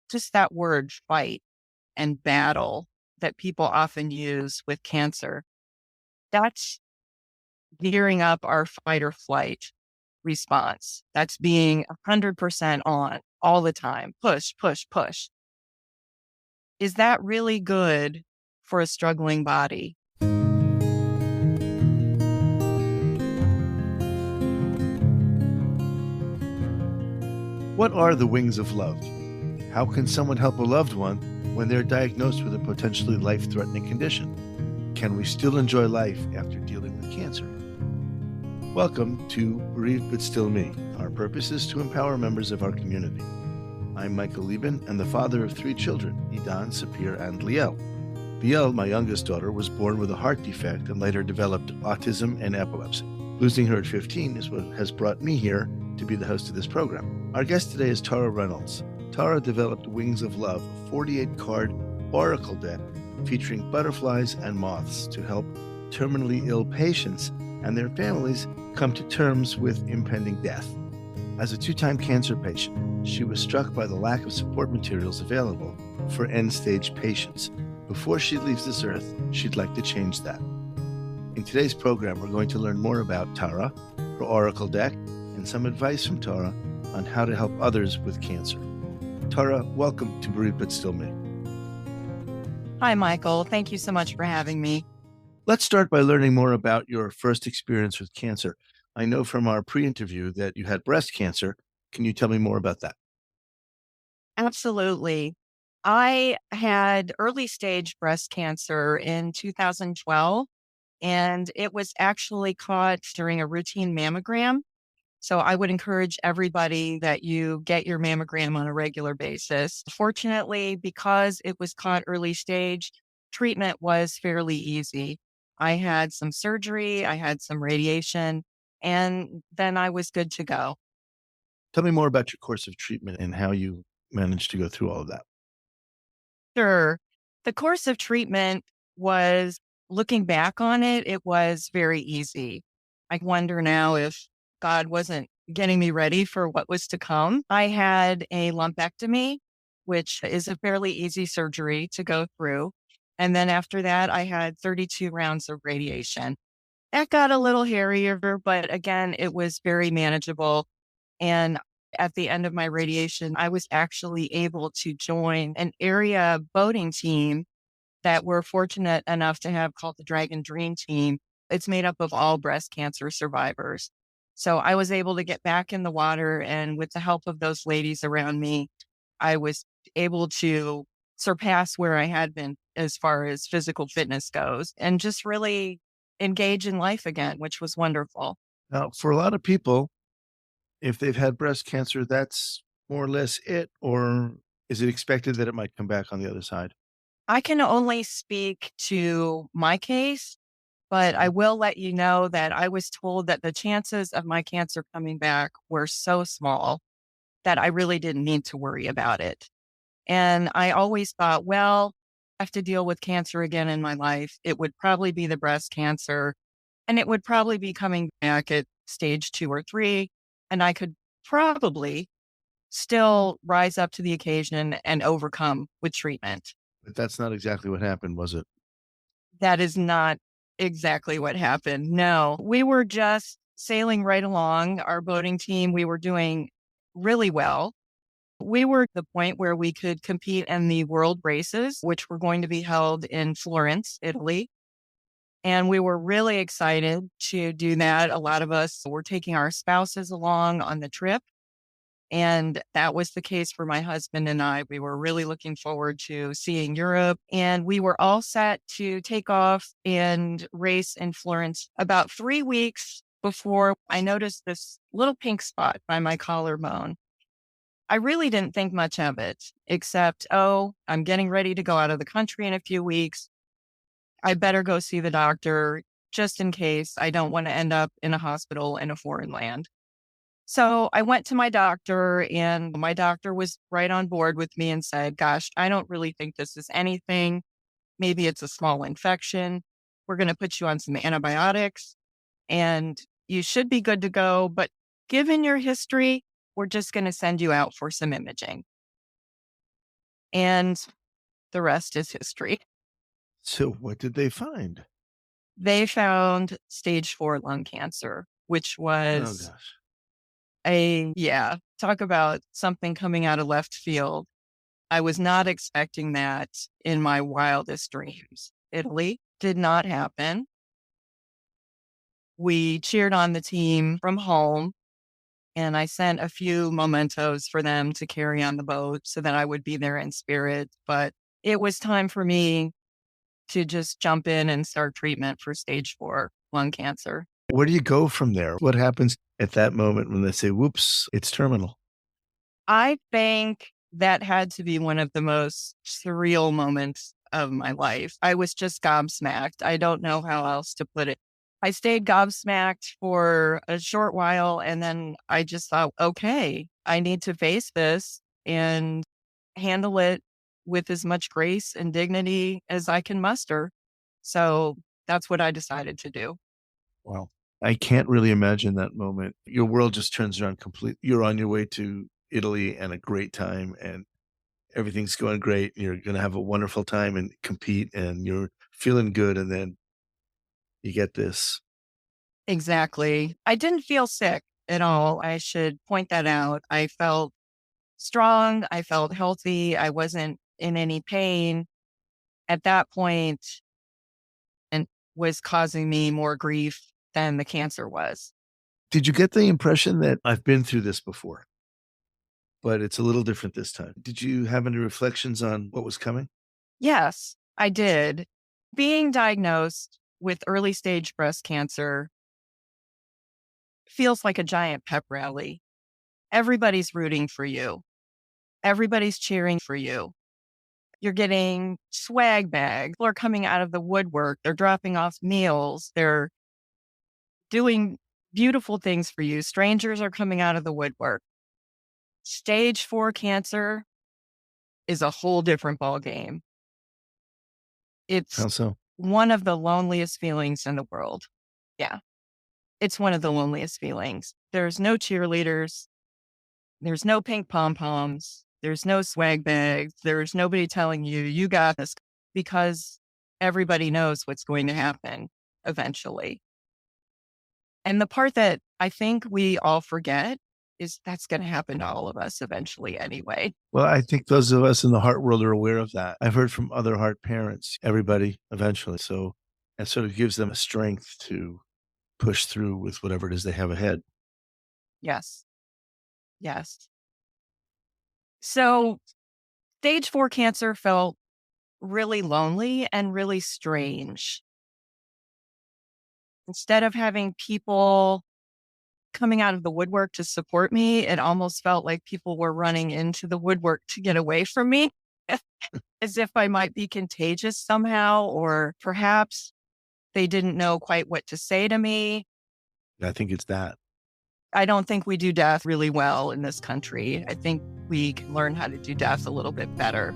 just that word fight and battle that people often use with cancer, that's gearing up our fight or flight response. That's being 100% on all the time. Push, push, push. Is that really good for a struggling body? What are the wings of love? How can someone help a loved one when they're diagnosed with a potentially life-threatening condition? Can we still enjoy life after dealing with cancer? Welcome to Bereaved But Still Me. Our purpose is to empower members of our community. I'm Michael Lieben and the father of 3 children, Idan, Sapir, and Liel. Liel, my youngest daughter, was born with a heart defect and later developed autism and epilepsy. Losing her at 15 is what has brought me here to be the host of this program. Our guest today is Tara Reynolds. Tara developed Wings of Love, a 48-card oracle deck featuring butterflies and moths to help terminally ill patients and their families come to terms with impending death. As a 2-time cancer patient, she was struck by the lack of support materials available for end-stage patients. Before she leaves this earth, she'd like to change that. In today's program, we're going to learn more about Tara, her oracle deck, and some advice from Tara on how to help others with cancer. Tara, welcome to Bereaved But Still Me. Hi, Michael. Thank you so much for having me. Let's start by learning more about your first experience with cancer. I know from our pre-interview that you had breast cancer. Can you tell me more about that? Absolutely. I had early stage breast cancer in 2012, and it was actually caught during a routine mammogram. So I would encourage everybody that you get your mammogram on a regular basis. Fortunately, because it was caught early stage, treatment was fairly easy. I had some surgery, I had some radiation, and then I was good to go. Tell me more about your course of treatment and how you managed to go through all of that. Sure. The course of treatment was, looking back on it, it was very easy. I wonder now if God wasn't getting me ready for what was to come. I had a lumpectomy, which is a fairly easy surgery to go through. And then after that, I had 32 rounds of radiation. That got a little hairier, but again, it was very manageable. And at the end of my radiation, I was actually able to join an area boating team that we're fortunate enough to have called the Dragon Dream Team. It's made up of all breast cancer survivors. So I was able to get back in the water, and with the help of those ladies around me, I was able to surpass where I had been as far as physical fitness goes and just really engage in life again, which was wonderful. Now, for a lot of people, if they've had breast cancer, that's more or less it, or is it expected that it might come back on the other side? I can only speak to my case, but I will let you know that I was told that the chances of my cancer coming back were so small that I really didn't need to worry about it. And I always thought, well, I have to deal with cancer again in my life. It would probably be the breast cancer, and it would probably be coming back at stage 2 or 3. And I could probably still rise up to the occasion and overcome with treatment. But that's not exactly what happened, was it? That is not exactly what happened. No, we were just sailing right along. Our boating team, we were doing really well. We were at the point where we could compete in the world races, which were going to be held in Florence, Italy. And we were really excited to do that. A lot of us were taking our spouses along on the trip. And that was the case for my husband and I. We were really looking forward to seeing Europe, and we were all set to take off and race in Florence. About 3 weeks before, I noticed this little pink spot by my collarbone. I really didn't think much of it, except, oh, I'm getting ready to go out of the country in a few weeks. I better go see the doctor just in case I don't want to end up in a hospital in a foreign land. So I went to my doctor, and my doctor was right on board with me and said, gosh, I don't really think this is anything. Maybe it's a small infection. We're going to put you on some antibiotics and you should be good to go. But given your history, we're just going to send you out for some imaging. And the rest is history. So, what did they find? They found stage 4 lung cancer, which Oh, was gosh. talk about something coming out of left field. I was not expecting that in my wildest dreams. Italy did not happen. We cheered on the team from home, and I sent a few mementos for them to carry on the boat so that I would be there in spirit. But it was time for me to just jump in and start treatment for stage 4 lung cancer. Where do you go from there? What happens at that moment when they say, whoops, it's terminal? I think that had to be one of the most surreal moments of my life. I was just gobsmacked. I don't know how else to put it. I stayed gobsmacked for a short while and then I just thought, okay, I need to face this and handle it with as much grace and dignity as I can muster. So that's what I decided to do. Wow. I can't really imagine that moment. Your world just turns around completely. You're on your way to Italy and a great time, and everything's going great. You're going to have a wonderful time and compete, and you're feeling good. And then you get this. Exactly. I didn't feel sick at all. I should point that out. I felt strong. I felt healthy. I wasn't in any pain at that point and was causing me more grief than the cancer was. Did you get the impression that I've been through this before, but it's a little different this time? Did you have any reflections on what was coming? Yes, I did. Being diagnosed with early stage breast cancer feels like a giant pep rally. Everybody's rooting for you. Everybody's cheering for you. You're getting swag bags. People are coming out of the woodwork. They're dropping off meals. They're doing beautiful things for you. Strangers are coming out of the woodwork. Stage 4 cancer is a whole different ballgame. It's How so? one of the loneliest feelings in the world. Yeah, it's one of the loneliest feelings. There's no cheerleaders. There's no pink pom poms. There's no swag bags. There's nobody telling you, you got this, because everybody knows what's going to happen eventually. And the part that I think we all forget is that's going to happen to all of us eventually anyway. Well, I think those of us in the heart world are aware of that. I've heard from other heart parents, everybody eventually. So it sort of gives them a strength to push through with whatever it is they have ahead. Yes. Yes. So stage 4 cancer felt really lonely and really strange. Instead of having people coming out of the woodwork to support me, it almost felt like people were running into the woodwork to get away from me, as if I might be contagious somehow, or perhaps they didn't know quite what to say to me. I think it's that. I don't think we do death really well in this country. I think we can learn how to do death a little bit better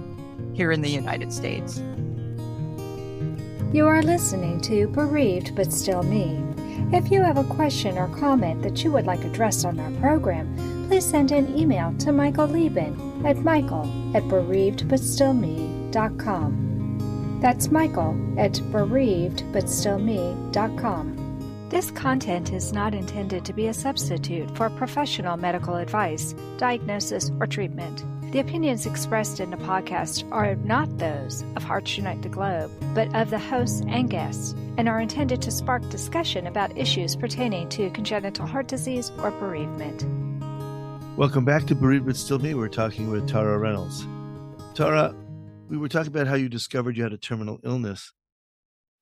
here in the United States. You are listening to Bereaved But Still Me. If you have a question or comment that you would like addressed on our program, please send an email to Michael Lieben at michael@bereavedbutstillme.com. That's michael@bereavedbutstillme.com. This content is not intended to be a substitute for professional medical advice, diagnosis, or treatment. The opinions expressed in the podcast are not those of Hearts Unite the Globe, but of the hosts and guests, and are intended to spark discussion about issues pertaining to congenital heart disease or bereavement. Welcome back to Bereaved But Still Me. We're talking with Tara Reynolds. Tara, we were talking about how you discovered you had a terminal illness.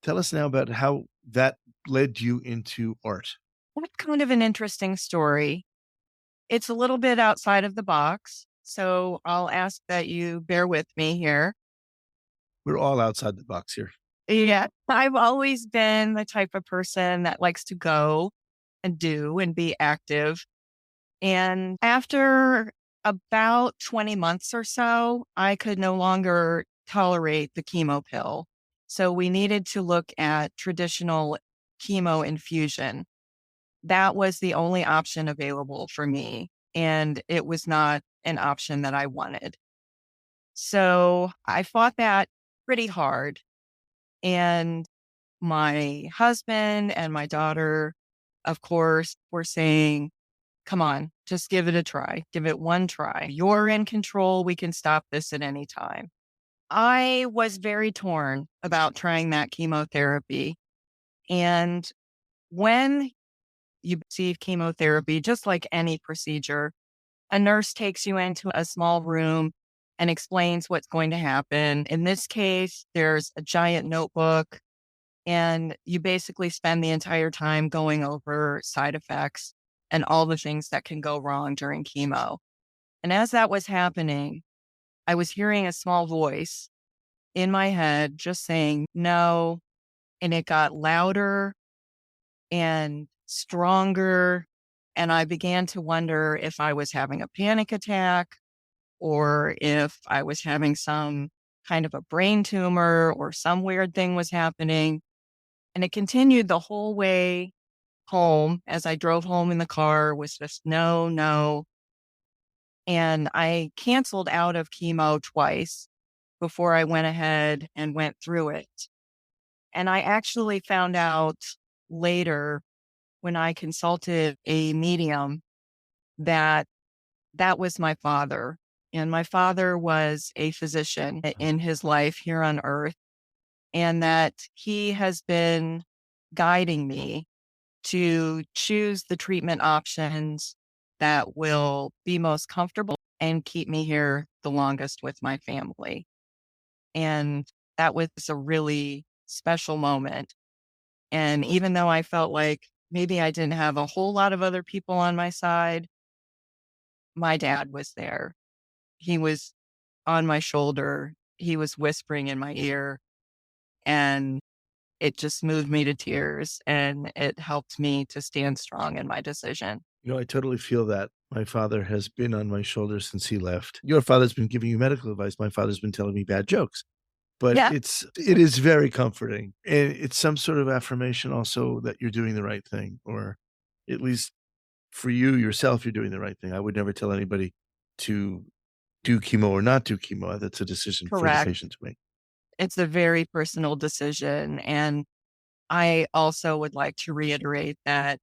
Tell us now about how that led you into art. That's kind of an interesting story. It's a little bit outside of the box, so I'll ask that you bear with me here. We're all outside the box here. Yeah, I've always been the type of person that likes to go and do and be active. And after about 20 months or so, I could no longer tolerate the chemo pill. So we needed to look at traditional chemo infusion. That was the only option available for me. And it was not an option that I wanted. So I fought that pretty hard. And my husband and my daughter, of course, were saying, come on, just give it a try. Give it one try. You're in control. We can stop this at any time. I was very torn about trying that chemotherapy. And when you receive chemotherapy, just like any procedure, a nurse takes you into a small room and explains what's going to happen. In this case, there's a giant notebook, and you basically spend the entire time going over side effects and all the things that can go wrong during chemo. And as that was happening, I was hearing a small voice in my head just saying, no. And it got louder and stronger. And I began to wonder if I was having a panic attack or if I was having some kind of a brain tumor or some weird thing was happening. And it continued the whole way home. As I drove home in the car, was just no, no. And I canceled out of chemo twice before I went ahead and went through it. And I actually found out later when I consulted a medium that that was my father. And my father was a physician in his life here on earth, and that he has been guiding me to choose the treatment options that will be most comfortable and keep me here the longest with my family. And that was a really special moment. And even though I felt like maybe I didn't have a whole lot of other people on my side, my dad was there. He was on my shoulder. He was whispering in my ear, and it just moved me to tears, and it helped me to stand strong in my decision. I totally feel that. My father has been on my shoulder since he left. Your father's been giving you medical advice. My father's been telling me bad jokes. But Yeah, it is very comforting. And it's some sort of affirmation also that you're doing the right thing, or at least for you yourself, you're doing the right thing. I would never tell anybody to do chemo or not do chemo. That's a decision for the correct. patient to make. It's a very personal decision. And I also would like to reiterate that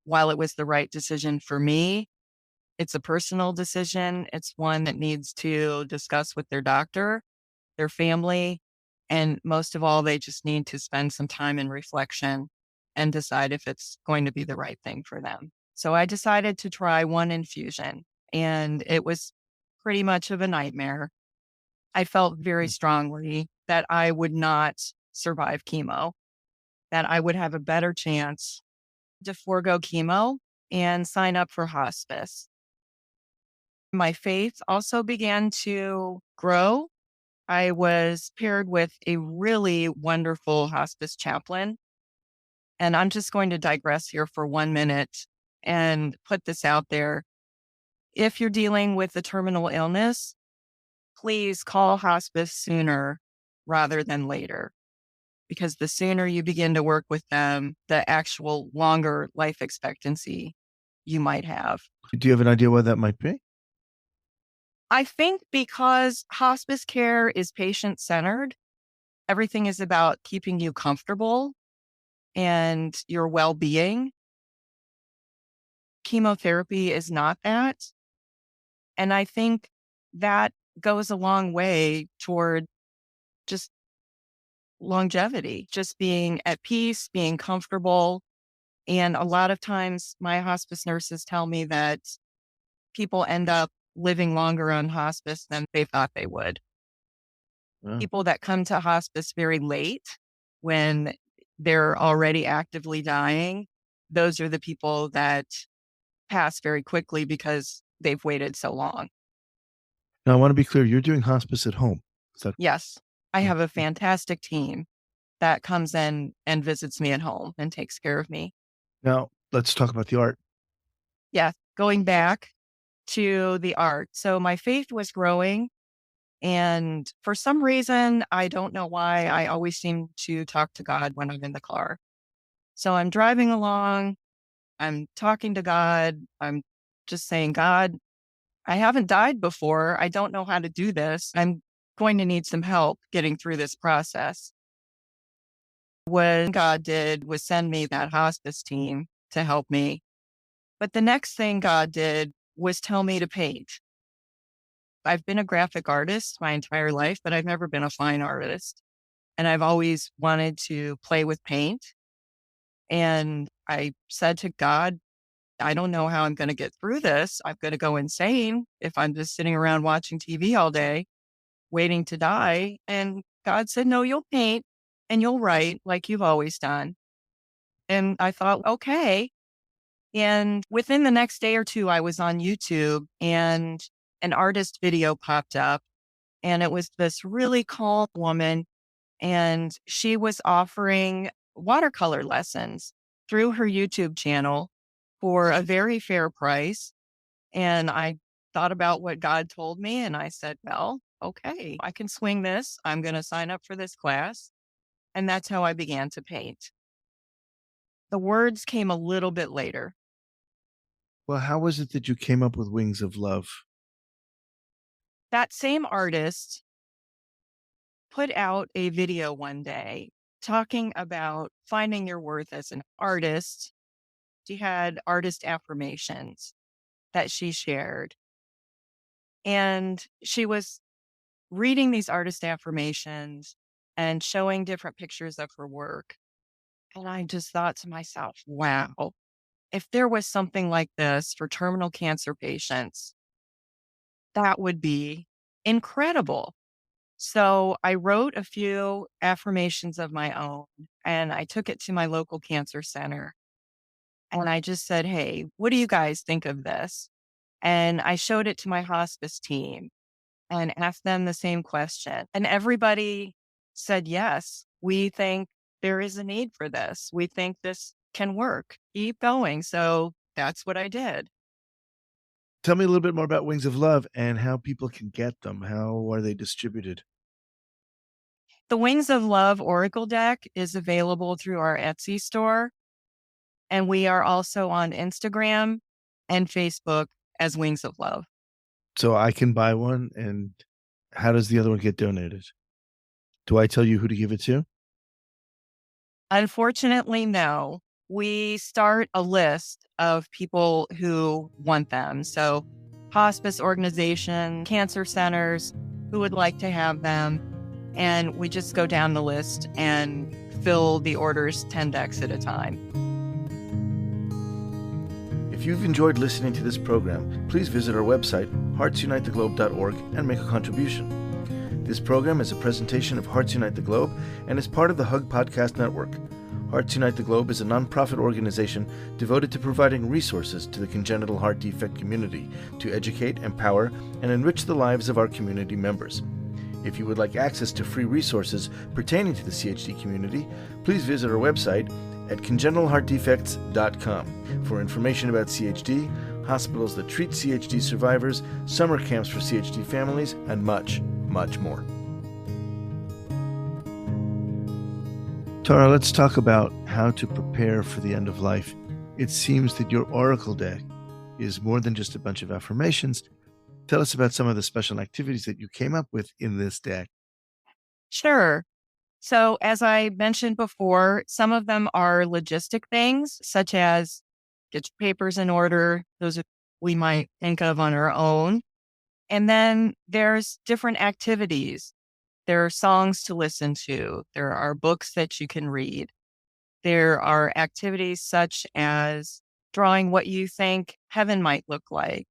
while it was the right decision for me, it's a personal decision. It's one that needs to discuss with their doctor, their family, and most of all, they just need to spend some time in reflection and decide if it's going to be the right thing for them. So I decided to try one infusion, and it was pretty much of a nightmare. I felt very strongly that I would not survive chemo, that I would have a better chance to forego chemo and sign up for hospice. My faith also began to grow. I was paired with a really wonderful hospice chaplain. And I'm just going to digress here for 1 minute and put this out there. If you're dealing with a terminal illness, please call hospice sooner rather than later, because the sooner you begin to work with them, the actual longer life expectancy you might have. Do you have an idea why that might be? I think because hospice care is patient centered, everything is about keeping you comfortable and your well being. Chemotherapy is not that. And I think that goes a long way toward just longevity, just being at peace, being comfortable. And a lot of times, my hospice nurses tell me that people end up living longer on hospice than they thought they would. Oh. People that come to hospice very late when they're already actively dying, those are the people that pass very quickly because they've waited so long. Now, I want to be clear. You're doing hospice at home. Is that Yes, I have a okay? fantastic team that comes in and visits me at home and takes care of me. Now, let's talk about the art. Yeah, going back to the art. So my faith was growing. And for some reason, I don't know why, I always seem to talk to God when I'm in the car. So I'm driving along, I'm talking to God, I'm just saying, God, I haven't died before. I don't know how to do this. I'm going to need some help getting through this process. What God did was send me that hospice team to help me. But the next thing God did was tell me to paint. I've been a graphic artist my entire life, but I've never been a fine artist. And I've always wanted to play with paint. And I said to God, I don't know how I'm going to get through this. I'm going to go insane if I'm just sitting around watching TV all day, waiting to die. And God said, no, you'll paint and you'll write like you've always done. And I thought, okay. And within the next day or two, I was on YouTube and an artist video popped up. And it was this really calm woman. And she was offering watercolor lessons through her YouTube channel for a very fair price. And I thought about what God told me. And I said, well, okay, I can swing this. I'm going to sign up for this class. And that's how I began to paint. The words came a little bit later. Well, how was it that you came up with Wings of Love? That same artist put out a video one day talking about finding your worth as an artist. She had artist affirmations that she shared. And she was reading these artist affirmations and showing different pictures of her work. And I just thought to myself, wow, if there was something like this for terminal cancer patients, that would be incredible. So I wrote a few affirmations of my own and I took it to my local cancer center. And I just said, hey, what do you guys think of this? And I showed it to my hospice team and asked them the same question. And everybody said, yes, we think there is a need for this. We think this can work. Keep going. So that's what I did. Tell me a little bit more about Wings of Love and how people can get them. How are they distributed? The Wings of Love Oracle deck is available through our Etsy store. And we are also on Instagram and Facebook as Wings of Love. So I can buy one, and how does the other one get donated? Do I tell you who to give it to? Unfortunately, no. We start a list of people who want them. So hospice organization, cancer centers who would like to have them. And we just go down the list and fill the orders 10 decks at a time. If you've enjoyed listening to this program, please visit our website, heartsunitetheglobe.org, and make a contribution. This program is a presentation of Hearts Unite the Globe and is part of the Hug Podcast Network. Hearts Unite the Globe is a nonprofit organization devoted to providing resources to the congenital heart defect community to educate, empower, and enrich the lives of our community members. If you would like access to free resources pertaining to the CHD community, please visit our website at congenitalheartdefects.com for information about CHD, hospitals that treat CHD survivors, summer camps for CHD families, and much, much more. Tara, let's talk about how to prepare for the end of life. It seems that your Oracle deck is more than just a bunch of affirmations. Tell us about some of the special activities that you came up with in this deck. Sure. So as I mentioned before, some of them are logistic things, such as get your papers in order. Those we might think of on our own. And then there's different activities. There are songs to listen to. There are books that you can read. There are activities such as drawing what you think heaven might look like,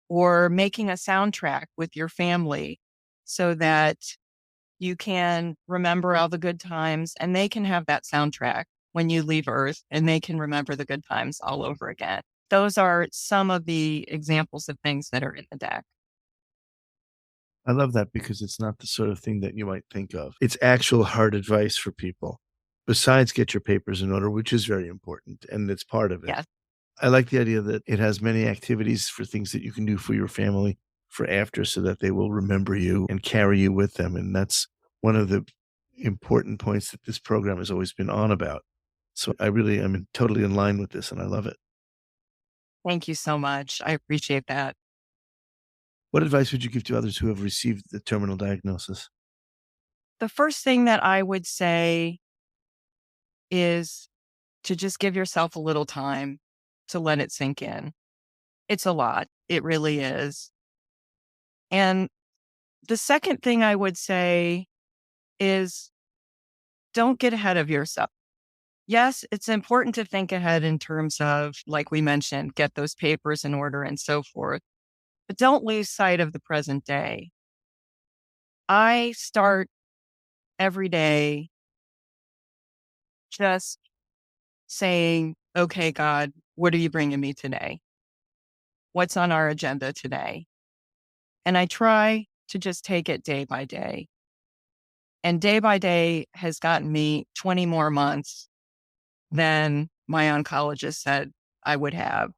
or making a soundtrack with your family so that you can remember all the good times and they can have that soundtrack when you leave Earth and they can remember the good times all over again. Those are some of the examples of things that are in the deck. I love that because it's not the sort of thing that you might think of. It's actual hard advice for people. Besides get your papers in order, which is very important, and it's part of it. Yes. I like the idea that it has many activities for things that you can do for your family for after so that they will remember you and carry you with them. And that's one of the important points that this program has always been on about. So I'm totally in line with this and I love it. Thank you so much. I appreciate that. What advice would you give to others who have received the terminal diagnosis? The first thing that I would say is to just give yourself a little time to let it sink in. It's a lot. It really is. And the second thing I would say is don't get ahead of yourself. Yes, it's important to think ahead in terms of, like we mentioned, get those papers in order and so forth, but don't lose sight of the present day. I start every day just saying, okay, God, what are you bringing me today? What's on our agenda today? And I try to just take it day by day. And day by day has gotten me 20 more months than my oncologist said I would have.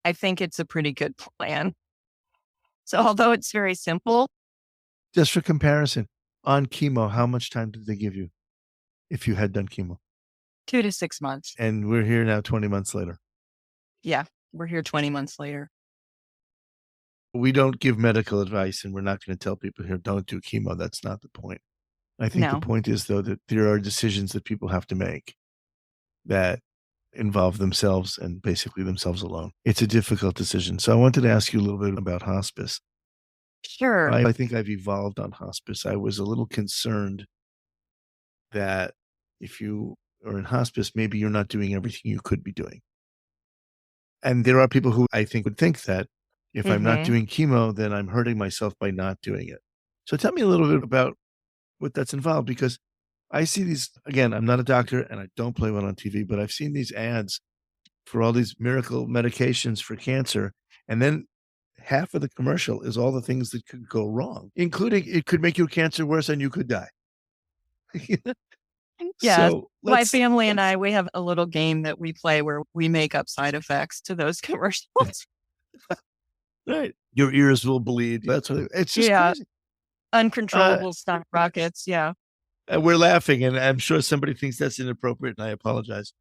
I think it's a pretty good plan. So although it's very simple, Just for comparison, on chemo, how much time did they give you if you had done chemo? 2 to 6 months. And we're here now 20 months later. Yeah, we're here 20 months later. We don't give medical advice, and we're not going to tell people here, don't do chemo. That's not the point. I think the No, point is, though, that there are decisions that people have to make that involve themselves and basically themselves alone. It's a difficult decision. So I wanted to ask you a little bit about hospice. sure. I think I've evolved on hospice. I was a little concerned that if you are in hospice, maybe you're not doing everything you could be doing. And there are people who I think would think that if I'm not Hmm. doing chemo, then I'm hurting myself by not doing it. So tell me a little bit about what that's involved, because I see these, again, I'm not a doctor and I don't play one on TV, but I've seen these ads for all these miracle medications for cancer. And then half of the commercial is all the things that could go wrong, including it could make your cancer worse and you could die. Yes. So My family and I, we have a little game that we play where we make up side effects to those commercials. right. Your ears will bleed. That's what it's just Yeah. crazy. Uh, Uncontrollable stock rockets. Yeah. and we're laughing, and I'm sure somebody thinks that's inappropriate, and I apologize.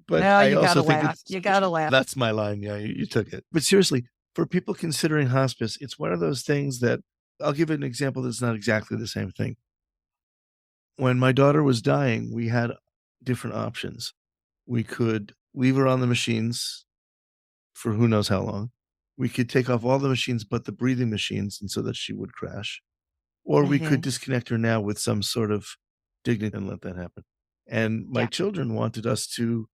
But No, I you got also to think laugh. it's You got to laugh. that's my line. Yeah, you took it. But seriously, for people considering hospice, it's one of those things that I'll give an example that's not exactly the same thing. When my daughter was dying, we had different options. We could leave her on the machines for who knows how long. We could take off all the machines but the breathing machines, and so that she would crash. Or we could Hmm. disconnect her now with some sort of dignity and let that happen. And my Yeah. children wanted us to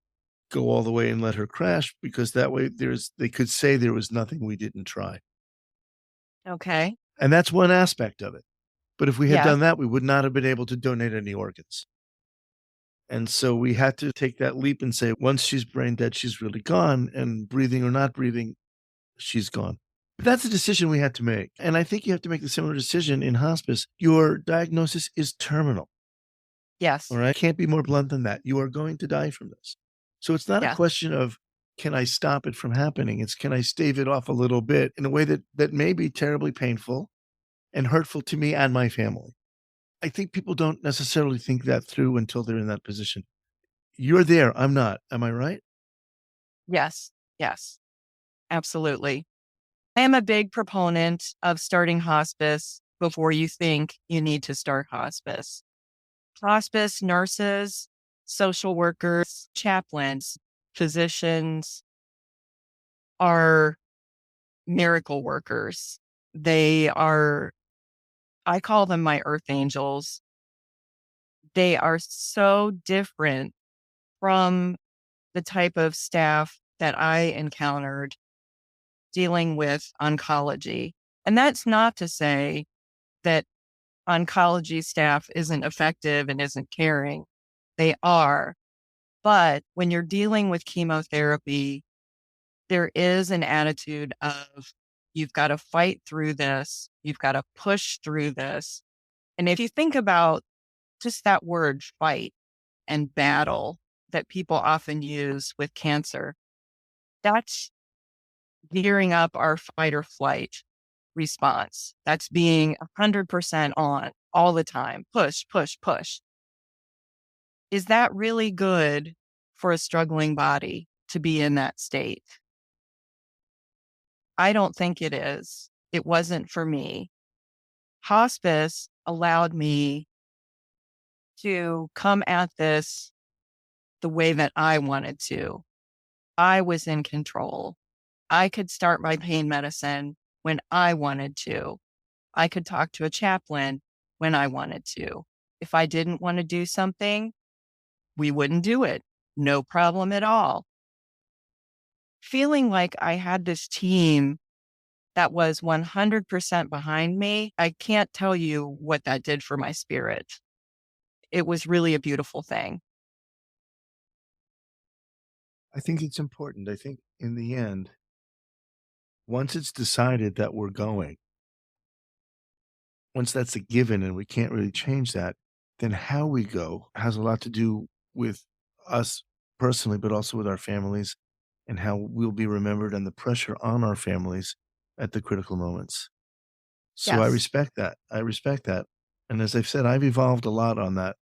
go all the way and let her crash, because that way they could say there was nothing we didn't try. Okay. And that's one aspect of it. But if we had Yes. done that, we would not have been able to donate any organs. And so we had to take that leap and say, once she's brain dead, she's really gone, and breathing or not breathing, she's gone. But that's a decision we had to make. And I think you have to make the similar decision in hospice. Your diagnosis is terminal. All Yes. right. Can't be more blunt than that. You are going to die from this. So it's not a Yes. question of, can I stop it from happening? It's, can I stave it off a little bit in a way that may be terribly painful and hurtful to me and my family. I think people don't necessarily think that through until they're in that position. You're there. I'm not. Am I right? Yes. Yes. Absolutely. I am a big proponent of starting hospice before you think you need to start hospice. Hospice nurses, social workers, chaplains, physicians are miracle workers. They are, I call them my earth angels. They are so different from the type of staff that I encountered dealing with oncology. And that's not to say that oncology staff isn't effective and isn't caring. They are. But when you're dealing with chemotherapy, there is an attitude of you've got to fight through this, you've got to push through this. And if you think about just that word fight and battle that people often use with cancer, that's gearing up our fight or flight response. That's being 100% on all the time. Push, push, push. Is that really good for a struggling body to be in that state? I don't think it is. It wasn't for me. Hospice allowed me to come at this the way that I wanted to. I was in control. I could start my pain medicine when I wanted to. I could talk to a chaplain when I wanted to. If I didn't want to do something, we wouldn't do it. No problem at all. Feeling like I had this team that was 100% behind me, I can't tell you what that did for my spirit. It was really a beautiful thing. I think it's important. I think in the end, once it's decided that we're going, once that's a given and we can't really change that, then how we go has a lot to do with us personally, but also with our families and how we'll be remembered and the pressure on our families at the critical moments. So I Yes. respect that. I respect that. And as I've said, I've evolved a lot on that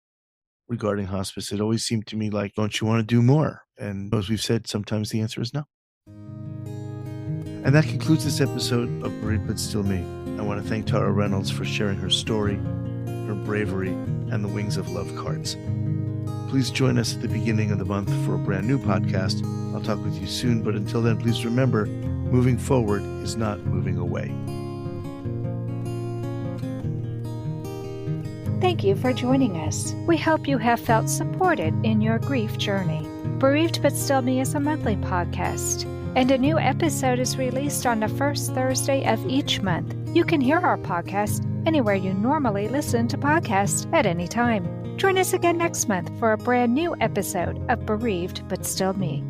regarding hospice. It always seemed to me like, don't you want to do more? And as we've said, sometimes the answer is no. And that concludes this episode of Bereaved But Still Me. I want to thank Tara Reynolds for sharing her story, her bravery, and the Wings of Love cards. Please join us at the beginning of the month for a brand new podcast. I'll talk with you soon, but until then, please remember, moving forward is not moving away. Thank you for joining us. We hope you have felt supported in your grief journey. Bereaved But Still Me is a monthly podcast, and a new episode is released on the first Thursday of each month. You can hear our podcast anywhere you normally listen to podcasts at any time. Join us again next month for a brand new episode of Bereaved But Still Me.